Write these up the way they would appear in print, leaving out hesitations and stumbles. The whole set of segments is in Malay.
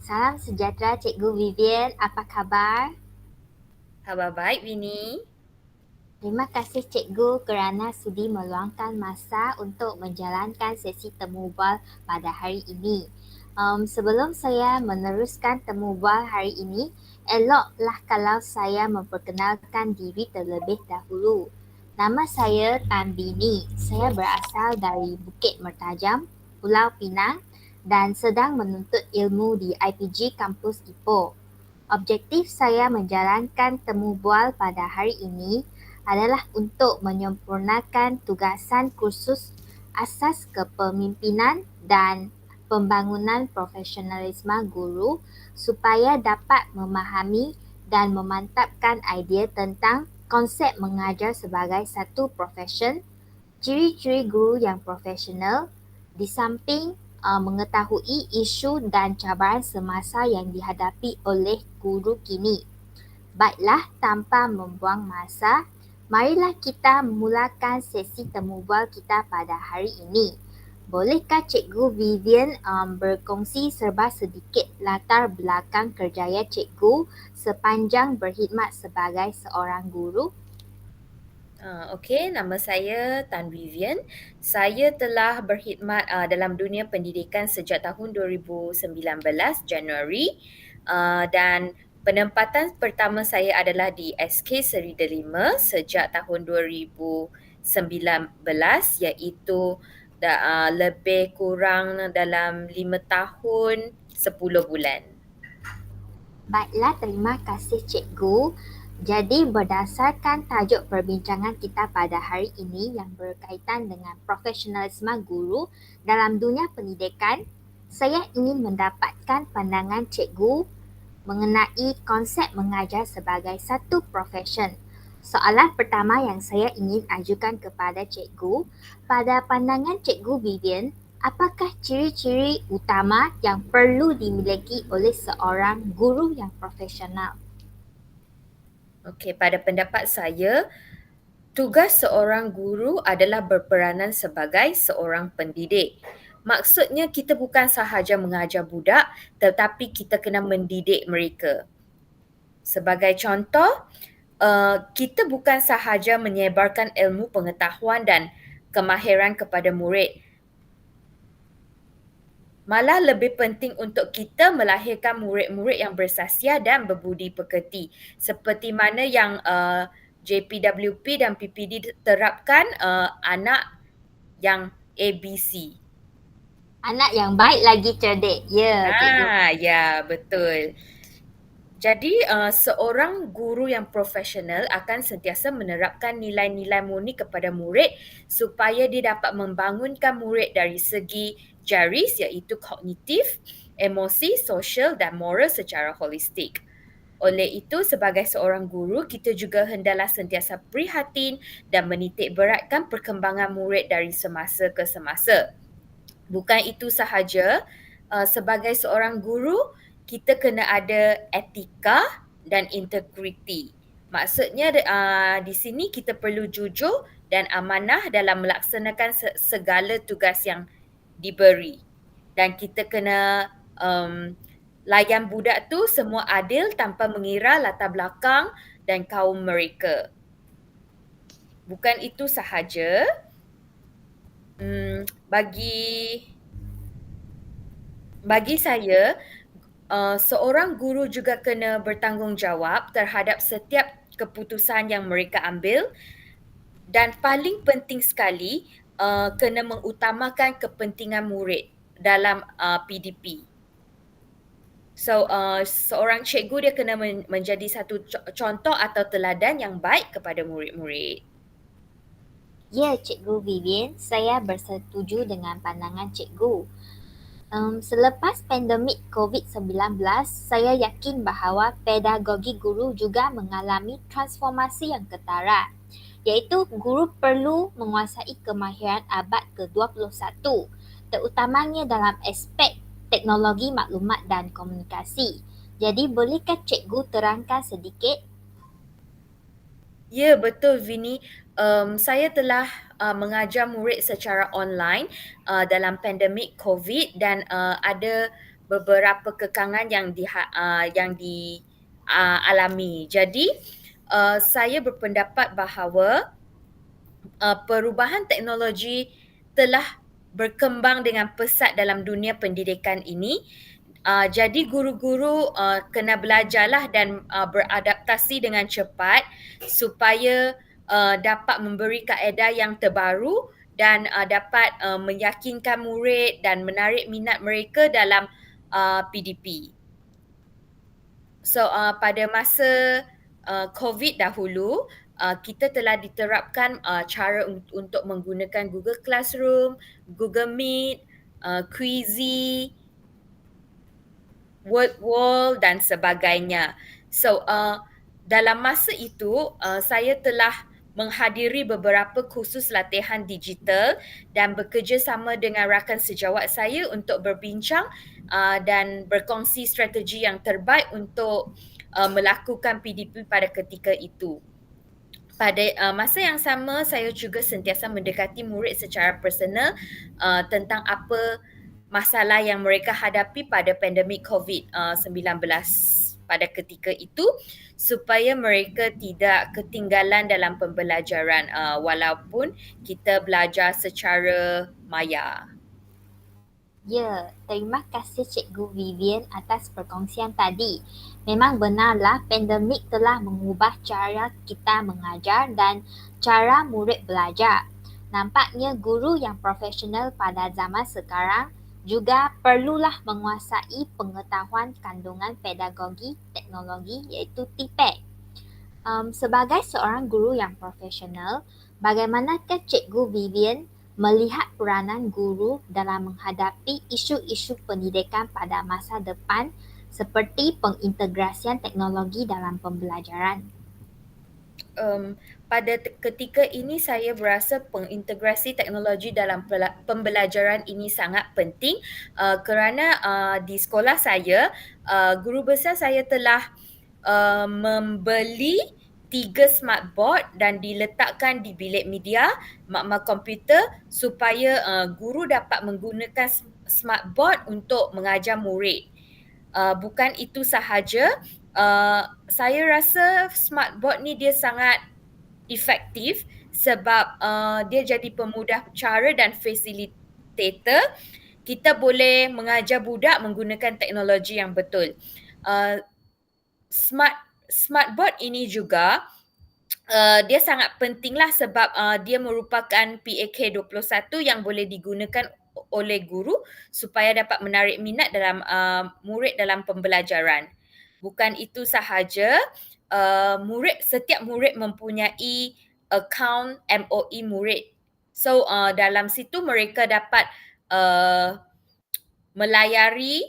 Salam sejahtera Cikgu Vivian, apa khabar? Khabar baik, Winnie. Terima kasih Cikgu kerana sudi meluangkan masa untuk menjalankan sesi temu bual pada hari ini. Sebelum saya meneruskan temu bual hari ini, eloklah kalau saya memperkenalkan diri terlebih dahulu. Nama saya Tan Bini. Saya berasal dari Bukit Mertajam, Pulau Pinang dan sedang menuntut ilmu di IPG Kampus Ipoh. Objektif saya menjalankan temu bual pada hari ini adalah untuk menyempurnakan tugasan kursus asas kepemimpinan dan pembangunan profesionalisme guru supaya dapat memahami dan memantapkan idea tentang konsep mengajar sebagai satu profesion, ciri-ciri guru yang profesional, di samping mengetahui isu dan cabaran semasa yang dihadapi oleh guru kini. Baiklah, tanpa membuang masa, marilah kita mulakan sesi temu bual kita pada hari ini. Bolehkah Cikgu Vivian berkongsi serba sedikit latar belakang kerjaya Cikgu sepanjang berkhidmat sebagai seorang guru? Okey, nama saya Tan Vivian. Saya telah berkhidmat dalam dunia pendidikan sejak tahun 2019 Januari dan penempatan pertama saya adalah di SK Seri Delima sejak tahun 2019 iaitu lebih kurang dalam 5 tahun 10 bulan. Baiklah, terima kasih Cikgu. Jadi berdasarkan tajuk perbincangan kita pada hari ini yang berkaitan dengan profesionalisme guru dalam dunia pendidikan, saya ingin mendapatkan pandangan Cikgu mengenai konsep mengajar sebagai satu profesion. Soalan pertama yang saya ingin ajukan kepada Cikgu, pada pandangan Cikgu Vivian, apakah ciri-ciri utama yang perlu dimiliki oleh seorang guru yang profesional? Okey, pada pendapat saya, tugas seorang guru adalah berperanan sebagai seorang pendidik. Maksudnya kita bukan sahaja mengajar budak tetapi kita kena mendidik mereka. Sebagai contoh, kita bukan sahaja menyebarkan ilmu pengetahuan dan kemahiran kepada murid. Malah lebih penting untuk kita melahirkan murid-murid yang bersasia dan berbudi pekerti. Seperti mana yang JPWP dan PPD terapkan anak yang ABC. Anak yang baik lagi cerdik. Ya, Cikgu. Ya, betul. Jadi, seorang guru yang profesional akan sentiasa menerapkan nilai-nilai murni kepada murid supaya dia dapat membangunkan murid dari segi jaris iaitu kognitif, emosi, sosial dan moral secara holistik. Oleh itu, sebagai seorang guru, kita juga hendaklah sentiasa prihatin dan menitik beratkan perkembangan murid dari semasa ke semasa. Bukan itu sahaja, sebagai seorang guru, kita kena ada etika dan integriti. Maksudnya di sini kita perlu jujur dan amanah dalam melaksanakan segala tugas yang diberi. Dan kita kena layan budak tu semua adil tanpa mengira latar belakang dan kaum mereka. Bukan itu sahaja, bagi bagi saya, seorang guru juga kena bertanggungjawab terhadap setiap keputusan yang mereka ambil dan paling penting sekali, kena mengutamakan kepentingan murid dalam PDP. So, seorang cikgu dia kena menjadi satu contoh atau teladan yang baik kepada murid-murid. Ya, Cikgu Vivian, saya bersetuju dengan pandangan Cikgu. Selepas pandemik COVID-19, saya yakin bahawa pedagogi guru juga mengalami transformasi yang ketara, iaitu guru perlu menguasai kemahiran abad ke-21, terutamanya dalam aspek teknologi maklumat dan komunikasi. Jadi, bolehkah Cikgu terangkan sedikit? Ya, betul Vini. Saya telah mengajar murid secara online dalam pandemik COVID dan ada beberapa kekangan yang dialami. Jadi saya berpendapat bahawa perubahan teknologi telah berkembang dengan pesat dalam dunia pendidikan ini. Jadi guru-guru kena belajarlah dan beradaptasi dengan cepat supaya dapat memberi kaedah yang terbaru dan dapat meyakinkan murid dan menarik minat mereka dalam PDP. So pada masa COVID dahulu, kita telah diterapkan cara untuk menggunakan Google Classroom, Google Meet, Quizzy, Word Wall dan sebagainya. So dalam masa itu saya telah menghadiri beberapa kursus latihan digital dan bekerjasama dengan rakan sejawat saya untuk berbincang dan berkongsi strategi yang terbaik untuk melakukan PDP pada ketika itu. Pada masa yang sama, saya juga sentiasa mendekati murid secara personal tentang apa masalah yang mereka hadapi pada pandemik COVID-19 pada ketika itu supaya mereka tidak ketinggalan dalam pembelajaran walaupun kita belajar secara maya. Ya, terima kasih Cikgu Vivian atas perkongsian tadi. Memang benarlah pandemik telah mengubah cara kita mengajar dan cara murid belajar. Nampaknya guru yang profesional pada zaman sekarang juga perlulah menguasai pengetahuan kandungan pedagogi teknologi iaitu TPEG. Sebagai seorang guru yang profesional, bagaimanakah Cikgu Vivian melihat peranan guru dalam menghadapi isu-isu pendidikan pada masa depan seperti pengintegrasian teknologi dalam pembelajaran? Pada ketika ini saya berasa pengintegrasi teknologi dalam pembelajaran ini sangat penting kerana di sekolah saya, guru besar saya telah membeli 3 smart board dan diletakkan di bilik media, makmal komputer supaya guru dapat menggunakan smart board untuk mengajar murid. Bukan itu sahaja, saya rasa smart board ni dia sangat efektif sebab dia jadi pemudah cara dan facilitator. Kita boleh mengajar budak menggunakan teknologi yang betul. Uh, smart board ini juga dia sangat pentinglah sebab dia merupakan PAK 21 yang boleh digunakan oleh guru supaya dapat menarik minat dalam murid dalam pembelajaran. Bukan itu sahaja, setiap murid mempunyai akaun MOE murid. So dalam situ mereka dapat melayari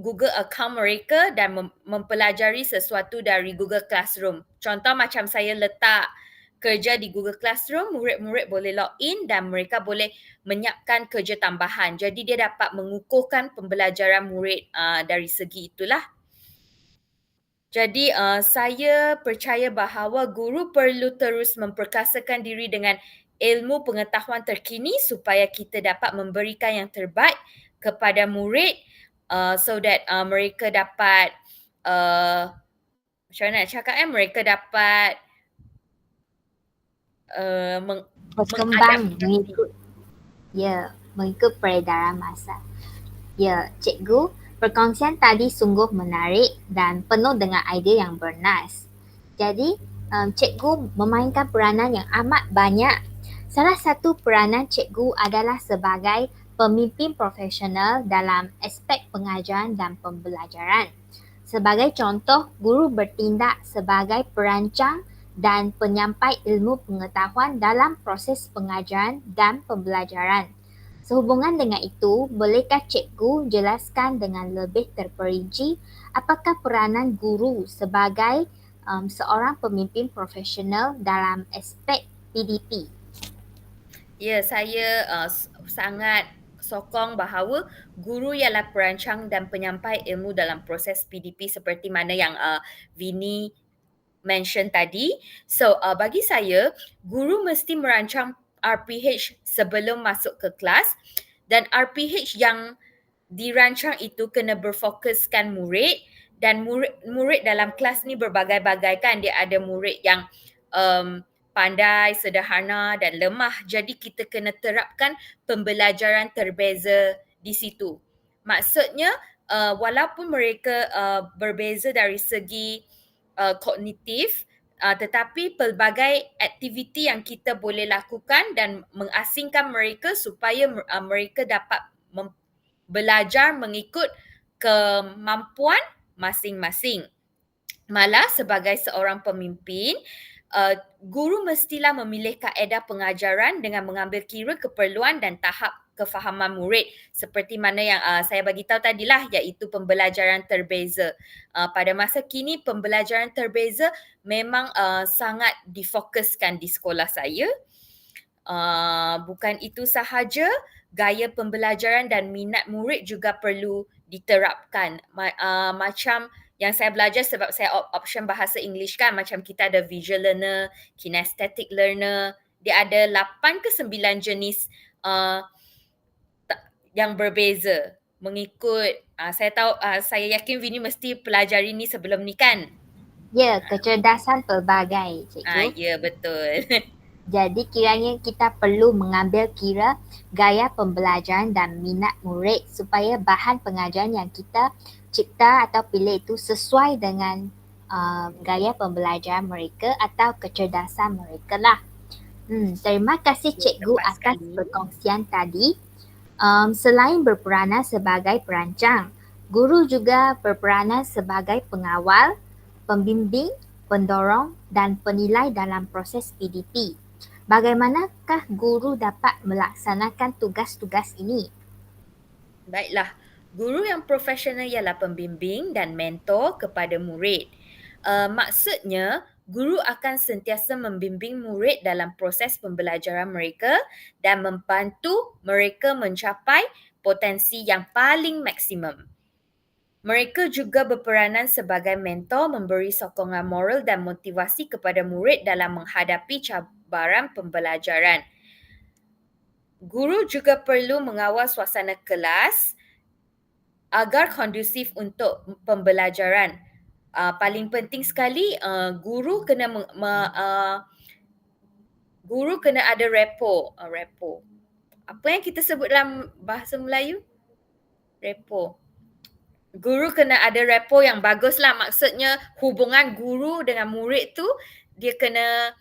Google account mereka dan mempelajari sesuatu dari Google Classroom. Contoh macam saya letak kerja di Google Classroom, murid-murid boleh log in dan mereka boleh menyiapkan kerja tambahan. Jadi dia dapat mengukuhkan pembelajaran murid dari segi itulah. Jadi saya percaya bahawa guru perlu terus memperkasakan diri dengan ilmu pengetahuan terkini supaya kita dapat memberikan yang terbaik kepada murid so that mereka dapat macam mana nak cakap mereka dapat Berkembang mengadaptasi. mengikut peredaran masa. Ya, Cikgu, perkongsian tadi sungguh menarik dan penuh dengan idea yang bernas. Jadi, Cikgu memainkan peranan yang amat banyak. Salah satu peranan Cikgu adalah sebagai pemimpin profesional dalam aspek pengajaran dan pembelajaran. Sebagai contoh, guru bertindak sebagai perancang dan penyampai ilmu pengetahuan dalam proses pengajaran dan pembelajaran. Sehubungan dengan itu, bolehkah cikgu jelaskan dengan lebih terperinci apakah peranan guru sebagai seorang pemimpin profesional dalam aspek PDP? Ya, saya sangat sokong bahawa guru ialah perancang dan penyampai ilmu dalam proses PDP seperti mana yang Vini mention tadi. So, bagi saya, guru mesti merancang RPH sebelum masuk ke kelas dan RPH yang dirancang itu kena berfokuskan murid, dan murid dalam kelas ni berbagai-bagai kan. Dia ada murid yang pandai, sederhana dan lemah. Jadi kita kena terapkan pembelajaran terbeza di situ. Maksudnya walaupun mereka berbeza dari segi kognitif, tetapi pelbagai aktiviti yang kita boleh lakukan dan mengasingkan mereka supaya mereka dapat belajar mengikut kemampuan masing-masing. Malah sebagai seorang pemimpin, guru mestilah memilih kaedah pengajaran dengan mengambil kira keperluan dan tahap kefahaman murid, seperti mana yang saya bagi tahu tadilah, iaitu pembelajaran terbeza. Pada masa kini pembelajaran terbeza memang sangat difokuskan di sekolah saya. Bukan itu sahaja, gaya pembelajaran dan minat murid juga perlu diterapkan. Macam yang saya belajar sebab saya option bahasa English kan, macam kita ada visual learner, kinesthetic learner, dia ada 8 ke 9 jenis yang berbeza mengikut saya yakin Winnie mesti pelajari ni sebelum ni kan? Ya, kecerdasan pelbagai, cikgu. Ya, betul. Jadi kiranya kita perlu mengambil kira gaya pembelajaran dan minat murid supaya bahan pengajaran yang kita cipta atau pilih itu sesuai dengan gaya pembelajaran mereka atau kecerdasan mereka lah. Terima kasih cikgu atas perkongsian tadi. Selain berperanan sebagai perancang, guru juga berperanan sebagai pengawal, pembimbing, pendorong dan penilai dalam proses PDP. Bagaimanakah guru dapat melaksanakan tugas-tugas ini? Baiklah, guru yang profesional ialah pembimbing dan mentor kepada murid. Maksudnya, guru akan sentiasa membimbing murid dalam proses pembelajaran mereka dan membantu mereka mencapai potensi yang paling maksimum. Mereka juga berperanan sebagai mentor, memberi sokongan moral dan motivasi kepada murid dalam menghadapi cabaran pembelajaran. Guru juga perlu mengawal suasana kelas agar kondusif untuk pembelajaran. Paling penting sekali, guru kena ada repo. Apa yang kita sebut dalam bahasa Melayu? Repo. Guru kena ada repo yang bagus lah. Maksudnya hubungan guru dengan murid tu dia kena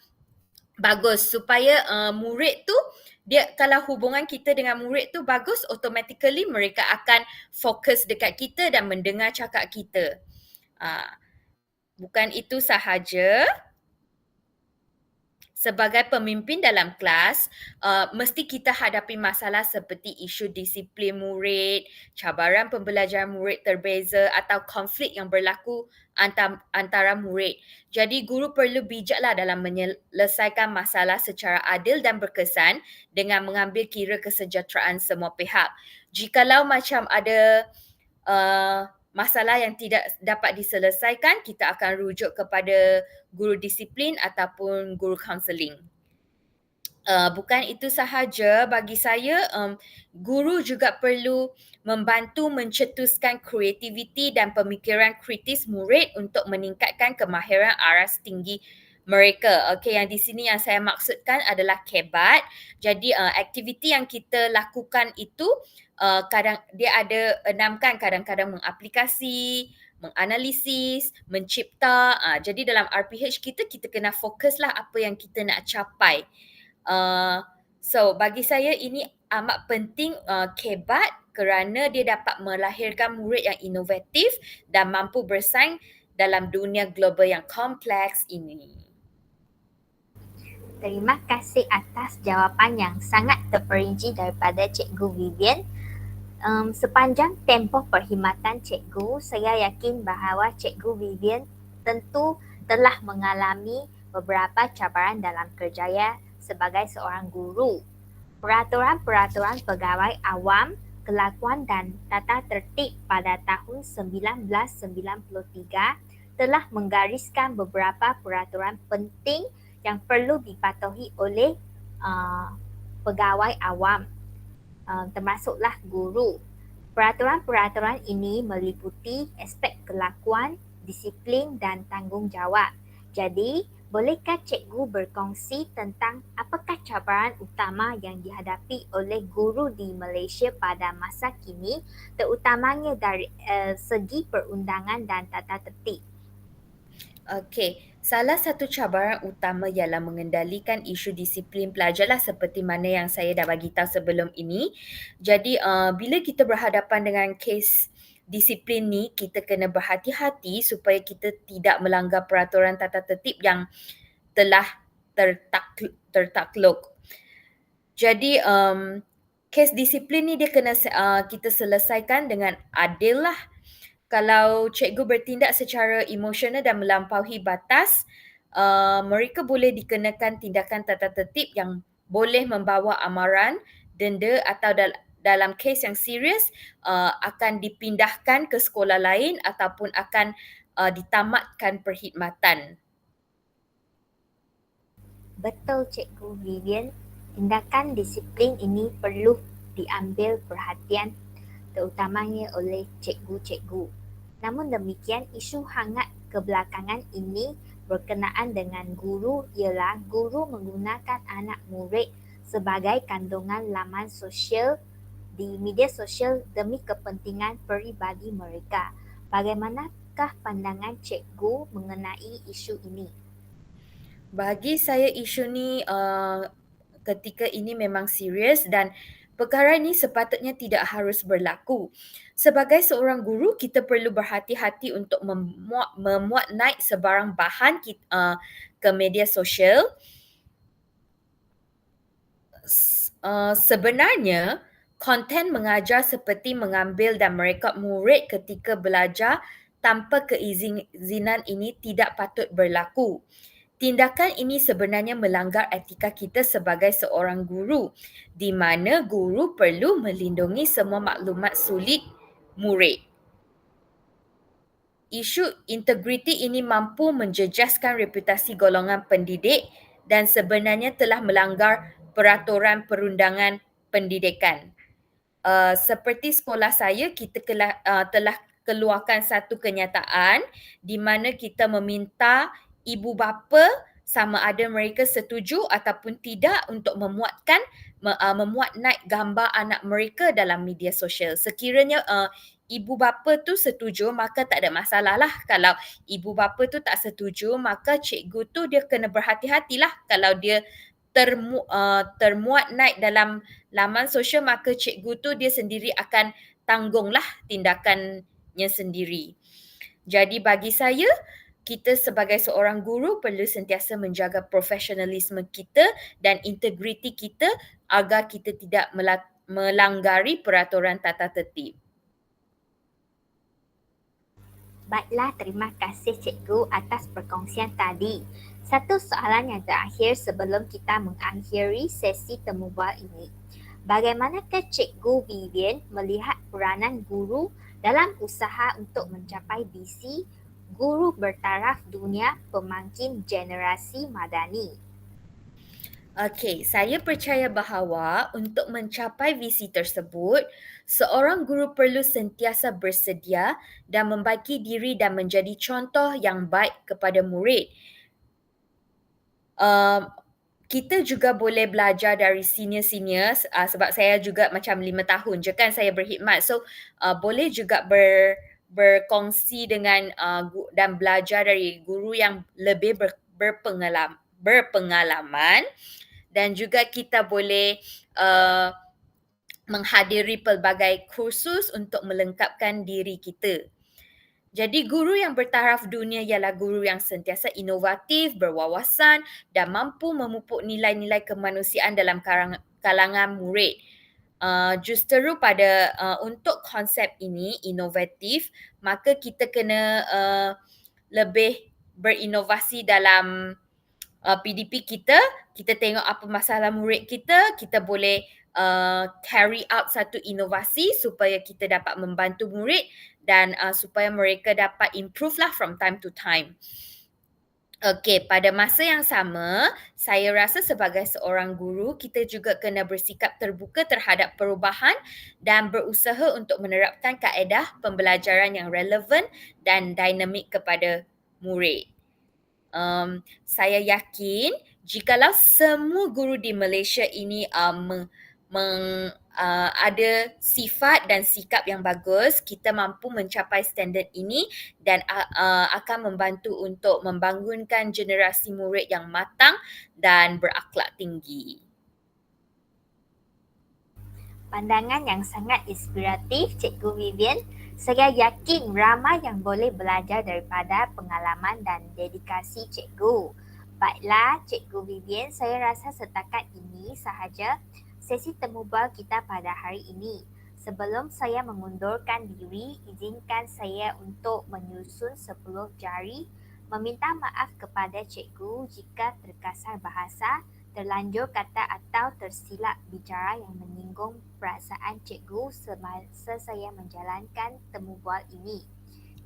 bagus supaya murid tu, dia kalau hubungan kita dengan murid tu bagus, automatically mereka akan fokus dekat kita dan mendengar cakap kita. Bukan itu sahaja, sebagai pemimpin dalam kelas, mesti kita hadapi masalah seperti isu disiplin murid, cabaran pembelajaran murid terbeza atau konflik yang berlaku antara murid. Jadi guru perlu bijaklah dalam menyelesaikan masalah secara adil dan berkesan dengan mengambil kira kesejahteraan semua pihak. Jikalau macam ada masalah yang tidak dapat diselesaikan, kita akan rujuk kepada guru disiplin ataupun guru kaunseling. Bukan itu sahaja, bagi saya guru juga perlu membantu mencetuskan kreativiti dan pemikiran kritis murid untuk meningkatkan kemahiran aras tinggi mereka. Okey, yang di sini yang saya maksudkan adalah kebat. Jadi aktiviti yang kita lakukan itu kadang dia ada 6 kan, kadang-kadang mengaplikasi, menganalisis, mencipta. Jadi dalam RPH kita kena fokuslah apa yang kita nak capai. So bagi saya ini amat penting kebat, kerana dia dapat melahirkan murid yang inovatif dan mampu bersaing dalam dunia global yang kompleks ini. Terima kasih atas jawapan yang sangat terperinci daripada Cikgu Vivian. Sepanjang tempoh perkhidmatan cikgu, saya yakin bahawa Cikgu Vivian tentu telah mengalami beberapa cabaran dalam kerjaya sebagai seorang guru. Peraturan-peraturan pegawai awam, kelakuan dan tata tertib pada tahun 1993 telah menggariskan beberapa peraturan penting yang perlu dipatuhi oleh pegawai awam, termasuklah guru. Peraturan-peraturan ini meliputi aspek kelakuan, disiplin dan tanggungjawab. Jadi, bolehkah cikgu berkongsi tentang apakah cabaran utama yang dihadapi oleh guru di Malaysia pada masa kini, terutamanya dari segi perundangan dan tata tertib? Okey, salah satu cabaran utama ialah mengendalikan isu disiplin pelajar lah seperti mana yang saya dah bagi tahu sebelum ini. Jadi, bila kita berhadapan dengan kes disiplin ni, kita kena berhati-hati supaya kita tidak melanggar peraturan tata tertib yang telah tertakluk. Jadi, kes disiplin ni dia kena kita selesaikan dengan adil lah. Kalau cikgu bertindak secara emosional dan melampaui batas, mereka boleh dikenakan tindakan tata tertib yang boleh membawa amaran, denda atau dalam kes yang serius akan dipindahkan ke sekolah lain ataupun akan ditamatkan perkhidmatan. Betul Cikgu Vivian, tindakan disiplin ini perlu diambil perhatian terutamanya oleh cikgu-cikgu. Namun demikian, isu hangat kebelakangan ini berkenaan dengan guru ialah guru menggunakan anak murid sebagai kandungan laman sosial di media sosial demi kepentingan peribadi mereka. Bagaimanakah pandangan cikgu mengenai isu ini? Bagi saya isu ni ketika ini memang serius dan perkara ini sepatutnya tidak harus berlaku. Sebagai seorang guru, kita perlu berhati-hati untuk memuat naik sebarang bahan ke media sosial. Sebenarnya, konten mengajar seperti mengambil dan merekod murid ketika belajar tanpa keizinan ini tidak patut berlaku. Tindakan ini sebenarnya melanggar etika kita sebagai seorang guru, di mana guru perlu melindungi semua maklumat sulit murid. Isu integriti ini mampu menjejaskan reputasi golongan pendidik dan sebenarnya telah melanggar peraturan perundangan pendidikan. Seperti sekolah saya, kita telah keluarkan satu kenyataan di mana kita meminta ibu bapa sama ada mereka setuju ataupun tidak untuk memuat naik gambar anak mereka dalam media sosial. Sekiranya ibu bapa tu setuju, maka tak ada masalah lah. Kalau ibu bapa tu tak setuju, maka cikgu tu dia kena berhati-hatilah kalau dia termuat naik dalam laman sosial, maka cikgu tu dia sendiri akan tanggunglah tindakannya sendiri. Jadi bagi saya, kita sebagai seorang guru perlu sentiasa menjaga profesionalisme kita dan integriti kita agar kita tidak melanggari peraturan tata tertib. Baiklah, terima kasih Cikgu atas perkongsian tadi. Satu soalan yang terakhir sebelum kita mengakhiri sesi temu bual ini. Bagaimanakah Cikgu Vivian melihat peranan guru dalam usaha untuk mencapai visi guru bertaraf dunia pemangkin generasi madani? Okey, saya percaya bahawa untuk mencapai visi tersebut, seorang guru perlu sentiasa bersedia dan membaiki diri dan menjadi contoh yang baik kepada murid. Kita juga boleh belajar dari senior-senior sebab saya juga macam 5 tahun je kan saya berkhidmat. So, boleh juga berkongsi dengan dan belajar dari guru yang lebih berpengalaman dan juga kita boleh menghadiri pelbagai kursus untuk melengkapkan diri kita. Jadi guru yang bertaraf dunia ialah guru yang sentiasa inovatif, berwawasan dan mampu memupuk nilai-nilai kemanusiaan dalam kalangan murid. Justeru pada untuk konsep ini inovatif, maka kita kena lebih berinovasi dalam PDP kita. Kita tengok apa masalah murid kita, kita boleh carry out satu inovasi supaya kita dapat membantu murid dan supaya mereka dapat improve lah from time to time. Okey, pada masa yang sama, saya rasa sebagai seorang guru, kita juga kena bersikap terbuka terhadap perubahan dan berusaha untuk menerapkan kaedah pembelajaran yang relevan dan dinamik kepada murid. Saya yakin jikalau semua guru di Malaysia ini ada sifat dan sikap yang bagus, kita mampu mencapai standard ini dan akan membantu untuk membangunkan generasi murid yang matang dan berakhlak tinggi. Pandangan yang sangat inspiratif, Cikgu Vivian. Saya yakin ramai yang boleh belajar daripada pengalaman dan dedikasi Cikgu. Baiklah, Cikgu Vivian, saya rasa setakat ini sahaja sesi temu bual kita pada hari ini. Sebelum saya mengundurkan diri, izinkan saya untuk menyusun 10 jari meminta maaf kepada Cikgu jika terkasar bahasa, terlanjur kata atau tersilap bicara yang menyinggung perasaan cikgu semasa saya menjalankan temu bual ini.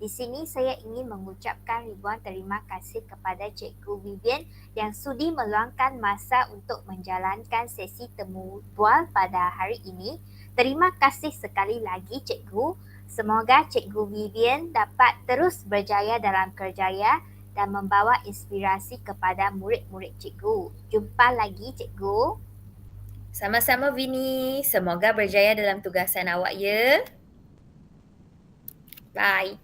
Di sini saya ingin mengucapkan ribuan terima kasih kepada Cikgu Vivian yang sudi meluangkan masa untuk menjalankan sesi temu bual pada hari ini. Terima kasih sekali lagi Cikgu. Semoga Cikgu Vivian dapat terus berjaya dalam kerjaya dan membawa inspirasi kepada murid-murid cikgu. Jumpa lagi cikgu. Sama-sama Vini, semoga berjaya dalam tugasan awak ya. Bye.